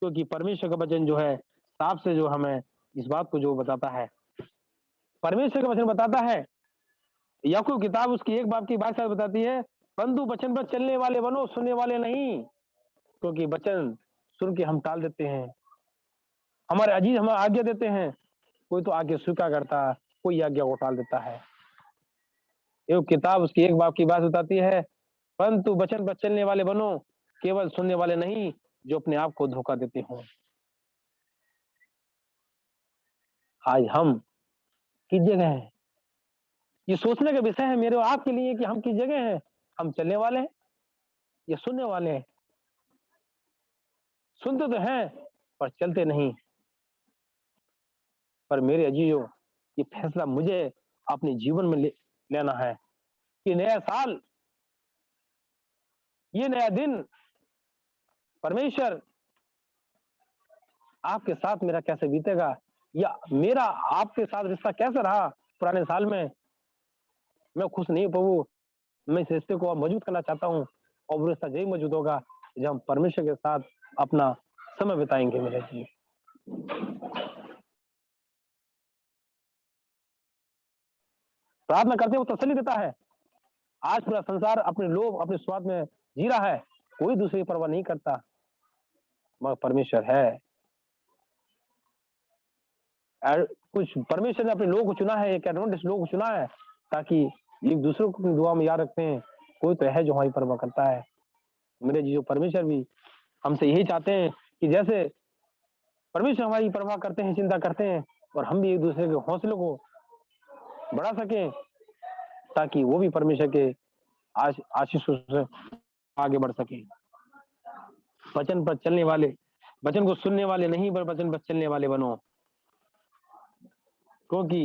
क्योंकि परमेश्वर का वचन जो है साफ से जो हमें इस बात को जो बताता है, परमेश्वर का वचन बताता है, याकूब किताब उसकी 1 बाब की 22 बताती है परंतु वचन पर चलने वाले बनो, सुनने वाले नहीं, क्योंकि वचन सुन के हम टाल देते हैं। हमारे अजीज हमें आज्ञा देते हैं, कोई तो आज्ञा स्वीकार करता है, कोई आज्ञा को टाल देता है। एक किताब उसकी एक बाप की बात बताती है, परंतु वचन पर चलने वाले बनो, केवल सुनने वाले नहीं जो अपने आप को धोखा देते हो। आज हम किस जगह हैं, ये सोचने का विषय है मेरे और आपके लिए कि हम किस जगह हैं। हम चलने वाले हैं या सुनने वाले हैं? सुनते तो हैं पर चलते नहीं। पर मेरे अजीजों, ये फैसला मुझे अपने जीवन में लेना है कि नया साल, ये नया दिन, परमेश्वर आपके साथ मेरा कैसे बीतेगा, या मेरा आपके साथ रिश्ता कैसा रहा पुराने साल में। मैं खुश नहीं प्रभु, मैं इस रिश्ते को मजबूत करना चाहता हूँ, और वो रिश्ता यही मौजूद होगा जब हम परमेश्वर के साथ अपना समय बिताएंगे। मेरे जी, प्रार्थना करते वो तसल्ली देता है। आज पूरा संसार अपने लोभ, अपने स्वार्थ में जी रहा है, कोई दूसरी परवाह नहीं करता, मगर परमेश्वर है। कुछ परमेश्वर ने अपने लोगों को चुना है, एक एडवांटेज लोगों को चुना है, ताकि एक दूसरे को अपनी दुआ में याद रखते हैं। कोई तो है जो हमारी परवाह करता है। मेरे जी, जो परमेश्वर भी हमसे यही चाहते हैं कि जैसे परमेश्वर हमारी परवाह करते हैं, चिंता करते हैं, और हम भी एक दूसरे के हौसलों को बढ़ा सकें, ताकि वो भी परमेश्वर के आशीषों से आगे बढ़ सके। वचन पर चलने वाले, वचन को सुनने वाले नहीं, पर वचन पर चलने वाले बनो, क्योंकि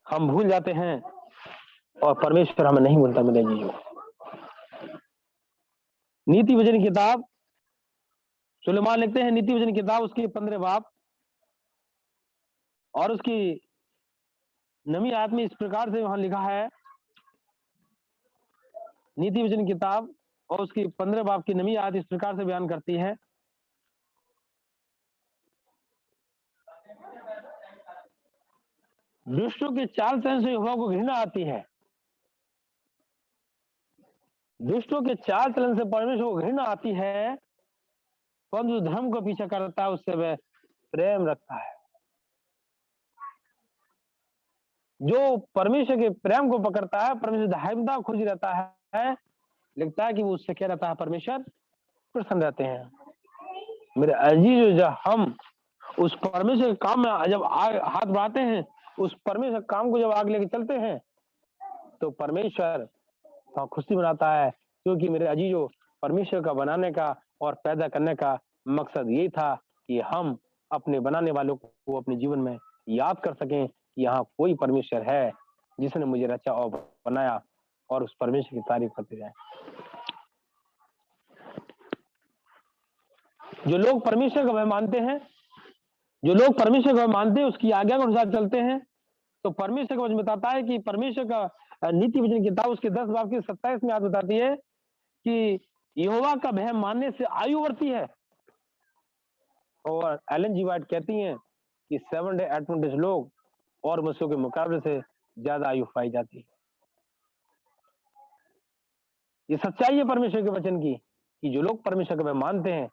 हम भूल जाते हैं और परमेश्वर हमें नहीं भूलता। मेरे जीजो, नीति वचन किताब सुलेमान लिखते हैं, नीति वचन किताब उसकी 15 बाब और उसकी 9वीं आयत में इस प्रकार से वहां लिखा है। नीति वचन किताब और उसकी 15 बाब की 9वीं आयत इस प्रकार से बयान करती है, दुष्टों के चाल चलन से यहोवा को घृणा आती है। दुष्टों के चाल चलन से परमेश्वर को घृणा आती है, परंतु धर्म को पीछा करता है उससे वह प्रेम रखता है। जो परमेश्वर के प्रेम को पकड़ता है, परमेश्वर धार्मिकता खोज रहता है, लगता है कि वो उससे क्या रहता है, परमेश्वर प्रसन्न रहते हैं। मेरे अजीज, जब हम उस परमेश्वर के काम में जब हाथ बढ़ाते हैं, उस परमेश्वर काम को जब आगे लेके चलते हैं, तो परमेश्वर खुशी मनाता है। क्योंकि मेरे अजीजों, परमेश्वर का बनाने का और पैदा करने का मकसद यही था कि हम अपने बनाने वालों को अपने जीवन में याद कर सकें कि यहाँ कोई परमेश्वर है जिसने मुझे रचा और बनाया, और उस परमेश्वर की तारीफ करते जाए। जो लोग परमेश्वर का वह मानते हैं, जो लोग परमेश्वर को मानते हैं, उसकी आज्ञा के अनुसार चलते हैं, तो परमेश्वर का वचन बताता है कि परमेश्वर का नीति वचन किताब उसके 10 बाब की 27 में आयत बताती है कि यहोवा का भय मानने से आयु बढ़ती है। और एलन जी वाइट कहती हैं कि 7 डे एडवेंटिस्ट लोग और मसीहों के मुकाबले से ज्यादा आयु पाई जाती है। ये सच्चाई है परमेश्वर के वचन की कि जो लोग परमेश्वर का भय मानते हैं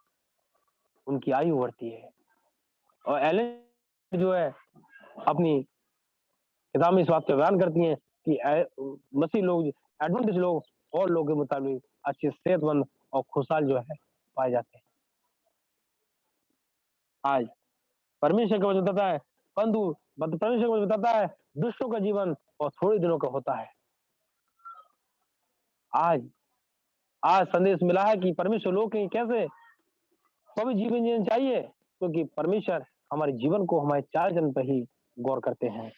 उनकी आयु बढ़ती है। और एलन जो है अपनी किताब में इस बात का बयान करती हैं कि मसीह लोग, एडवेंटिस्ट लोग और लोगों के मुताबिक अच्छे, सेहतमंद और खुशहाल जो है पाए जाते हैं। आज परमेश्वर का वचन बताता है, परंतु परमेश्वर का वचन बताता है दुष्टों का जीवन और थोड़े दिनों का होता है। आज संदेश मिला है कि परमेश्वर लोग के कैसे पवित्र जीवन जीना चाहिए, क्योंकि परमेश्वर हमारे जीवन को हमारे चाल चलन पर ही गौर करते हैं।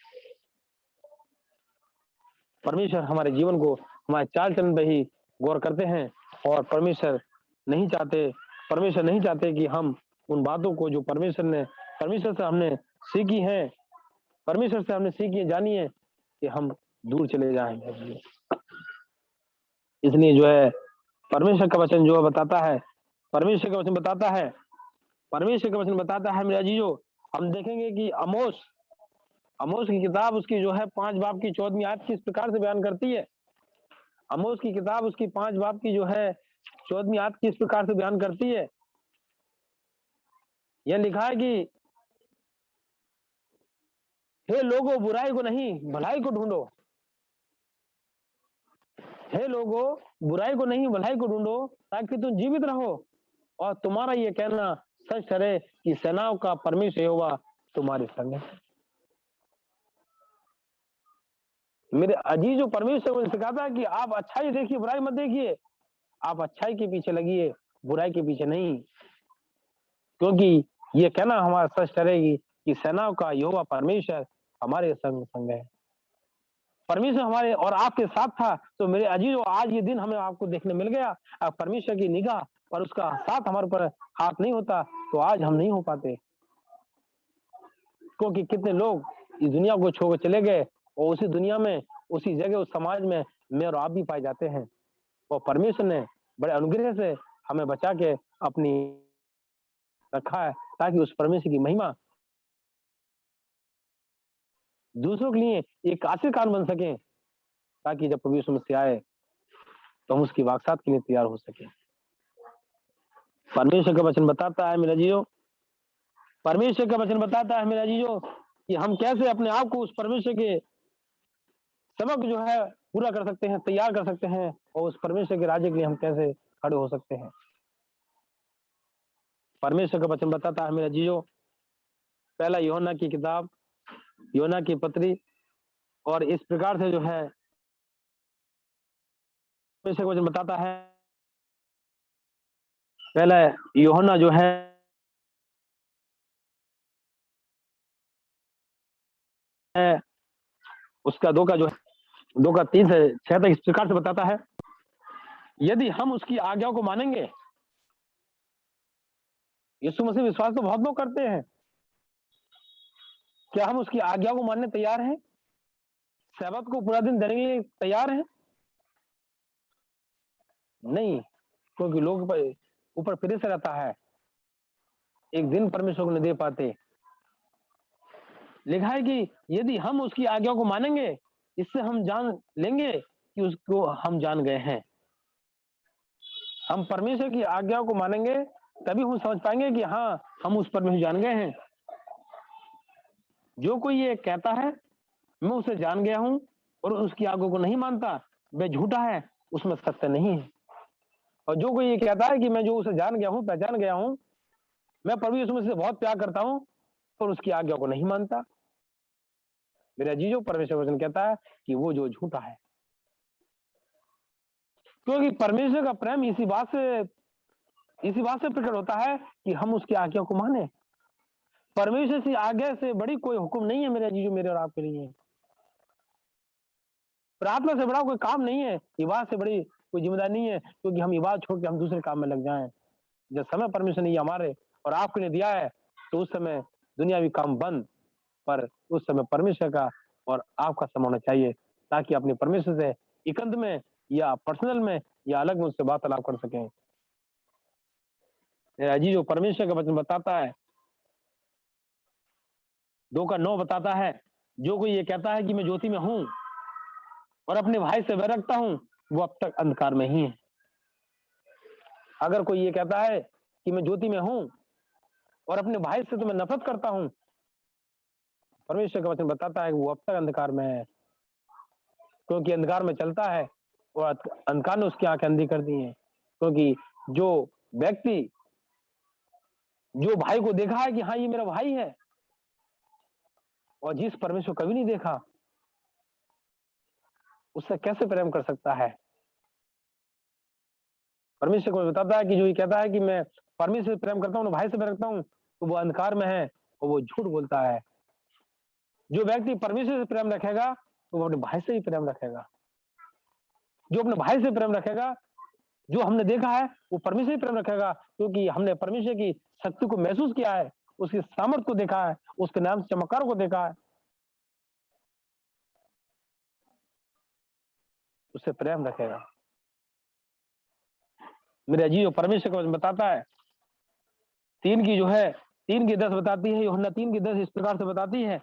परमेश्वर हमारे जीवन को हमारे चाल चलन पर ही गौर करते हैं, और परमेश्वर नहीं चाहते कि हम उन बातों को जो परमेश्वर से हमने सीखी है, परमेश्वर से हमने सीखी है, जानी है, कि हम दूर चले जाएंगे। इसलिए जो है परमेश्वर का वचन जो बताता है, परमेश्वर का वचन बताता है मेरे अजीजों, हम देखेंगे कि आमोस की किताब उसकी जो है 5 बाब की 14वीं आयत किस प्रकार से बयान करती है। आमोस की किताब उसकी 5 बाब की जो है 14वीं आयत की इस प्रकार से बयान करती है। यह लिखा है कि हे लोगों, बुराई को नहीं भलाई को ढूंढो। हे लोगों, बुराई को नहीं भलाई को ढूंढो, ताकि तुम जीवित रहो और तुम्हारा ये कहना सच ठहरे कि सेनाओं का परमेश्वर यहोवा तुम्हारे संग है। मेरे अजीजों, परमेश्वर मुझे सिखाता है कि आप अच्छाई देखिए, बुराई मत देखिए। आप अच्छाई के पीछे लगिए, बुराई के पीछे नहीं, क्योंकि ये कहना हमारा सच ठहरेगी कि सेनाओं का यहोवा परमेश्वर हमारे संग है। परमेश्वर हमारे और आपके साथ था। तो मेरे अजीजों, आज ये दिन हमें आपको देखने मिल गया। अब परमेश्वर की निगाह और उसका साथ हमारे पर हाथ नहीं होता तो आज हम नहीं हो पाते, क्योंकि कितने लोग इस दुनिया को छोड़ चले गए और उसी दुनिया में, उसी जगह, उस समाज में मैं और आप भी पाए जाते हैं। और परमेश्वर ने बड़े अनुग्रह से हमें बचा के अपनी रखा है, ताकि उस परमेश्वर की महिमा दूसरों के लिए एक आशीर्वाद बन सके, ताकि जब प्रभु यीशु मसीह आए तो हम उसकी वाकसात के लिए तैयार हो सके। परमेश्वर का वचन बताता है मेरा जीवो, परमेश्वर का वचन बताता है मेरा जीवो, कि हम कैसे अपने आप को उस परमेश्वर के सबक जो है पूरा कर सकते हैं, तैयार कर सकते हैं, और उस परमेश्वर के राज्य के लिए हम कैसे खड़े हो सकते हैं। परमेश्वर का वचन बताता है मेरा जीवो, पहला यूहन्ना की किताब, यूहन्ना की पत्री, और इस प्रकार से जो है परमेश्वर का वचन बताता है। पहला यूहन्ना जो है उसका 2 का जो है 2 का 3 से 6 तक इस प्रकार से बताता है, यदि हम उसकी आज्ञाओं को मानेंगे। यीशु मसीह विश्वास तो बहुत लोग करते हैं, क्या हम उसकी आज्ञाओं को मानने तैयार हैं? सब्त को पूरा दिन देने के लिए तैयार हैं? नहीं, क्योंकि लोग ऊपर फिर से रहता है, एक दिन परमेश्वर को नहीं दे पाते। लिखा है कि यदि हम उसकी आज्ञाओं को मानेंगे, इससे हम जान लेंगे कि उसको हम जान गए हैं। हम परमेश्वर की आज्ञाओं को मानेंगे, तभी हम समझ पाएंगे कि हाँ, हम उस परमेश्वर जान गए हैं। जो कोई ये कहता है मैं उसे जान गया हूं और उसकी आज्ञाओं को नहीं मानता, वह झूठा है, उसमें सत्य नहीं है। और जो कोई ये कहता है कि मैं जो उसे जान गया हूं, पहचान गया हूं, मैं प्रभु यीशु मसीह से बहुत प्यार करता हूं, और उसकी आज्ञा को नहीं मानता, मेरा जीजो, परमेश्वर वचन कहता है कि वो जो झूठा है। क्योंकि परमेश्वर का प्रेम इसी बात से प्रकट होता है कि हम उसकी आज्ञा को माने। परमेश्वर की आज्ञा से बड़ी कोई हुक्म नहीं है मेरे जीजो, मेरे और आपके लिए। प्रार्थना से बड़ा कोई काम नहीं है, इबादत से बड़ी कोई जिम्मेदारी नहीं है, क्योंकि हम इबादत छोड़ के हम दूसरे काम में लग जाएं। जब समय परमेश्वर ने हमारे और आपके लिए दिया है, तो उस समय दुनियावी काम बंद, पर उस समय परमेश्वर का और आपका समय होना चाहिए, ताकि अपने परमेश्वर से एकांत में या पर्सनल में या अलग में उससे वार्तालाप कर सकें। जी, जो परमेश्वर का वचन बताता है, 2 का 9 बताता है, जो कोई ये कहता है कि मैं ज्योति में हूं और अपने भाई से बैर रखता हूं, वो अब तक अंधकार में ही है। अगर कोई ये कहता है कि मैं ज्योति में हूं और अपने भाई से तो मैं नफरत करता हूं, परमेश्वर का वचन बताता है कि वो अब तक अंधकार में है, क्योंकि अंधकार में चलता है और अंधकार ने उसकी आंखें अंधी कर दी हैं। क्योंकि जो व्यक्ति जो भाई को देखा है कि हाँ ये मेरा भाई है, और जिस परमेश्वर कभी नहीं देखा, उससे कैसे प्रेम कर सकता है? परमेश्वर को बताता है कि जो ये कहता है कि मैं परमेश्वर से प्रेम करता हूँ, भाई से प्रेम करता हूँ, तो वो अंधकार में है और वो झूठ बोलता है। जो व्यक्ति परमेश्वर से प्रेम रखेगा, तो वो अपने भाई से ही प्रेम रखेगा। जो अपने भाई से प्रेम रखेगा, जो हमने देखा है, वो परमेश्वर से प्रेम रखेगा, क्योंकि हमने परमेश्वर की शक्ति को महसूस किया है, उसकी सामर्थ को देखा है, उसके नाम से चमत्कार को देखा है, उससे प्रेम रखेगा। मेरे जी, परमेश्वर को बताता है, 3 की जो है 3 की 10 बताती है, यूहन्ना 3 की 10 इस प्रकार से बताती है,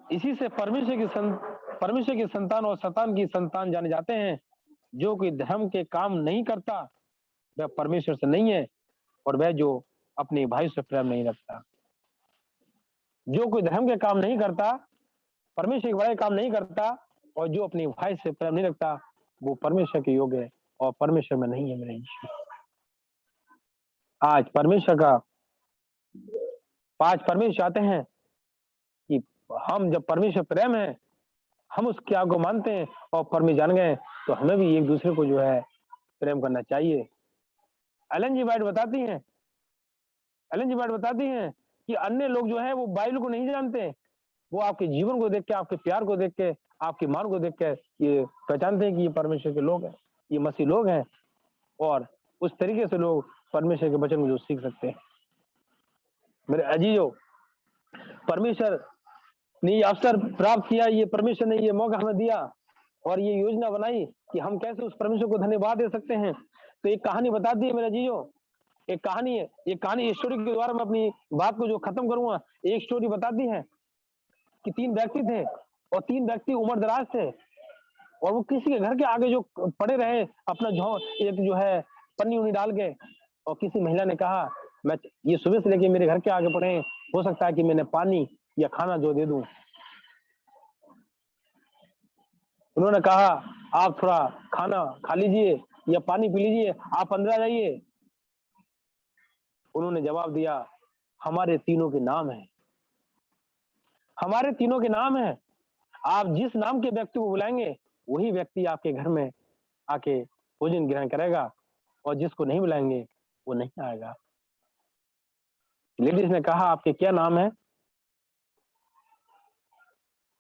इसी से परमेश्वर की परमेश्वर की संतान और शैतान की संतान जाने जाते हैं। जो कोई धर्म के काम नहीं करता वह परमेश्वर से नहीं है, और वह जो अपने भाई से प्रेम नहीं रखता। जो कोई धर्म के काम नहीं करता, परमेश्वर के बड़े काम नहीं करता, और जो अपने भाई से प्रेम नहीं रखता, वो परमेश्वर के योग्य है और परमेश्वर में नहीं है मेरे यीशु। आज परमेश्वर चाहते हैं कि हम जब परमेश्वर प्रेम है, हम उसके आगे मानते हैं और परमेश्वर जान गए, तो हमें भी एक दूसरे को जो है प्रेम करना चाहिए। एलन जी वाइट बताती हैं कि अन्य लोग जो है वो बाइबल को नहीं जानते, वो आपके जीवन को देख के, आपके प्यार को देख के, आपके मान को देख के ये पहचानते हैं कि ये परमेश्वर के लोग हैं, ये मसीह लोग हैं, और उस तरीके से लोग परमेश्वर के वचन को जो सीख सकते हैं। मेरे अजीजों, परमेश्वर ने ये अवसर प्राप्त किया, ये परमेश्वर ने ये मौका हमें दिया और ये योजना बनाई कि हम कैसे उस परमेश्वर को धन्यवाद दे सकते हैं। तो एक कहानी बताती है मेरे अजीजों, एक कहानी है, एक कहानी स्टोरी के द्वारा मैं अपनी बात को जो खत्म करूंगा। एक स्टोरी बताती है कि 3 व्यक्ति थे और 3 व्यक्ति उम्र दराज थे, और वो किसी के घर के आगे जो पड़े रहे अपना एक जो है पन्नी उन्नी डाल के, और किसी महिला ने कहा मैं ये सुबह से लेके मेरे घर के आगे पड़े हैं, हो सकता है कि मैंने पानी या खाना जो दे दूं। उन्होंने कहा आप थोड़ा खाना खा लीजिए या पानी पी लीजिए, आप अंदर आ जाइए। उन्होंने जवाब दिया हमारे तीनों के नाम है, हमारे तीनों के नाम है, आप जिस नाम के व्यक्ति को बुलाएंगे वही व्यक्ति आपके घर में आके भोजन ग्रहण करेगा, और जिसको नहीं बुलाएंगे वो नहीं आएगा। लेडीज ने कहा आपके क्या नाम है?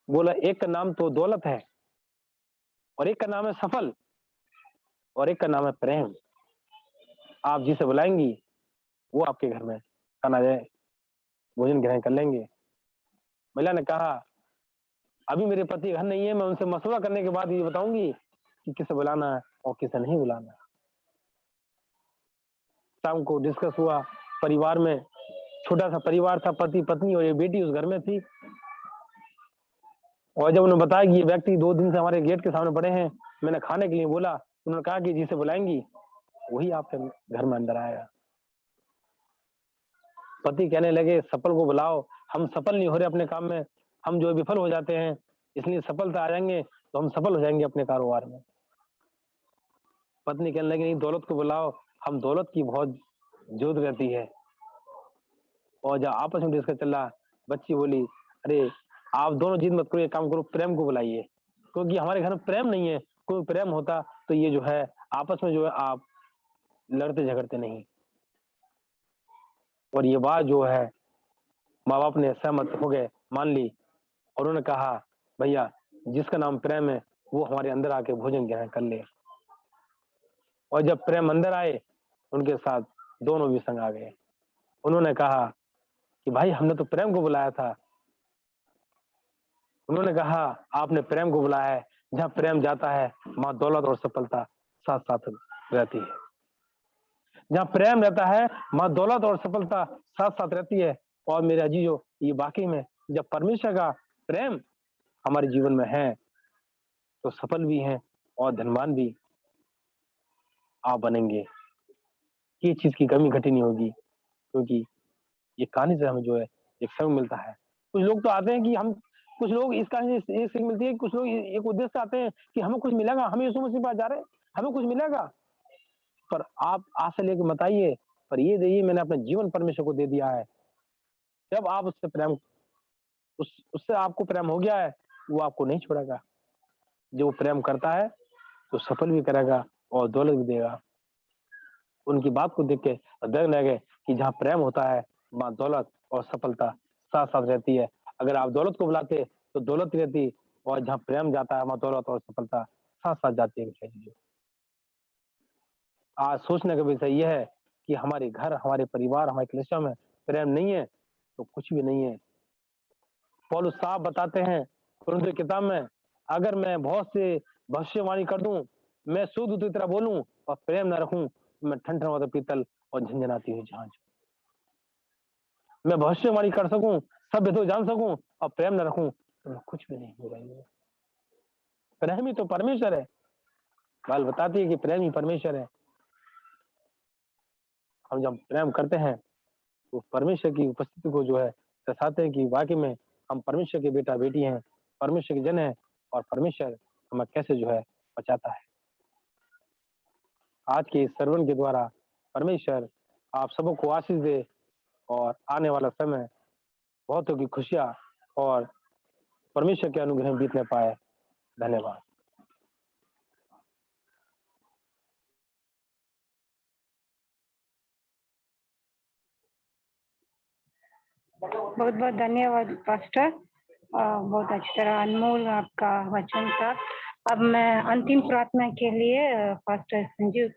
बोला एक का नाम तो दौलत है, और एक का नाम है सफल, और एक का नाम है प्रेम। आप जिसे बुलाएंगी वो आपके घर में खाना जाए भोजन ग्रहण कर लेंगे। महिला ने कहा अभी मेरे पति घर नहीं है, मैं उनसे मशवरा करने के बाद ये बताऊंगी कि किसे बुलाना है और किसे नहीं बुलाना है। शाम को डिस्कस हुआ परिवार में, छोटा सा परिवार था, पति पत्नी और ये बेटी उस घर में थी। और जब उन्होंने बताया कि ये व्यक्ति 2 दिन से हमारे गेट के सामने पड़े हैं, मैंने खाने के लिए बोला, उन्होंने कहा कि जिसे बुलाएंगी वही आपके घर में अंदर आएगा। पति कहने लगे सफल को बुलाओ, हम सफल नहीं हो रहे अपने काम में, हम जो विफल हो जाते हैं, इसलिए सफलता आ जाएंगे तो हम सफल हो जाएंगे अपने कारोबार में। पत्नी कहने लगी नहीं दौलत को बुलाओ, हम दौलत की बहुत जरूरत रहती है। और जब आपस में डिस्कस चल रहा, बच्ची बोली अरे आप दोनों जिद मत करो, एक काम करो प्रेम को बुलाइए, क्योंकि हमारे घर में प्रेम नहीं है। कोई प्रेम होता तो ये जो है आपस में जो है आप लड़ते झगड़ते नहीं। और ये बात जो है माँ बाप ने सहमत हो गए, मान ली, और उन्होंने कहा भैया जिसका नाम प्रेम है वो हमारे अंदर आके भोजन ग्रहण कर ले। और जब प्रेम अंदर आए उनके साथ दोनों भी संग आ गए। उन्होंने कहा कि भाई हमने तो प्रेम को बुलाया था। उन्होंने कहा आपने प्रेम को बुलाया है, जहाँ प्रेम जाता है वहां दौलत और सफलता साथ साथ रहती है। जहाँ प्रेम रहता है वहां दौलत और सफलता साथ साथ रहती है। और मेरे अजीजों ये वाकई में जब परमेश्वर का प्रेम हमारे जीवन में है तो सफल भी हैं और धनवान भी आप बनेंगे। ये चीज की कमी घटी नहीं होगी, क्योंकि ये कहानी से हमें जो है एक संग मिलता है। कुछ लोग तो आते हैं कि हम, कुछ लोग इस कहानी से एक सीख मिलती है, कुछ लोग एक उद्देश्य से आते हैं कि हमें कुछ मिलेगा, हम यीशु मसीह के पास जा रहे हैं हमें कुछ मिलेगा। पर आप आशा लेके मत आइए, पर ये देखिए मैंने अपना जीवन परमेश्वर को दे दिया है। जब आप उससे प्रेम, उससे आपको प्रेम हो गया है, वो आपको नहीं छोड़ेगा। जो प्रेम करता है तो सफल भी करेगा और दौलत भी देगा। उनकी बात को देख के देखने लगे कि जहाँ प्रेम होता है वहाँ दौलत और सफलता साथ साथ रहती है। अगर आप दौलत को बुलाते तो दौलत रहती, और जहाँ प्रेम जाता है वहाँ दौलत और सफलता साथ साथ जाती है। आज सोचने का विषय यह है कि हमारे घर, हमारे परिवार, हमारे कलीसिया में प्रेम नहीं है तो कुछ भी नहीं है। पौलुस साहब बताते हैं कुरिन्थियों की किताब में, अगर मैं बहुत से भविष्यवाणी कर दूं, मैं शुद्ध की तरह बोलूं और प्रेम न रखूं, मैं ठनठनाता पीतल और झंझनाती हुई झांझ। मैं भविष्यवाणी कर सकूं, सब भेदों जान सकूं और प्रेम न रखूं तो मैं कुछ भी नहीं होगा। प्रेम ही तो परमेश्वर है। बाइबल बताती है कि प्रेम ही परमेश्वर है। हम जब प्रेम करते हैं तो परमेश्वर की उपस्थिति को जो है दर्शाते हैं कि वाकई में हम परमेश्वर के बेटा बेटी हैं, परमेश्वर के जन हैं, और परमेश्वर हमें कैसे जो है बचाता है। आज के इस सर्वन के द्वारा परमेश्वर आप सबको आशीष दे और आने वाला समय बहुतों की खुशियां और परमेश्वर के अनुग्रह में बीतने पाए। धन्यवाद। बहुत बहुत धन्यवाद पास्टर। बहुत अच्छी तरह अनमोल आपका वचन था। अब मैं अंतिम प्रार्थना के लिए पास्टर संजीव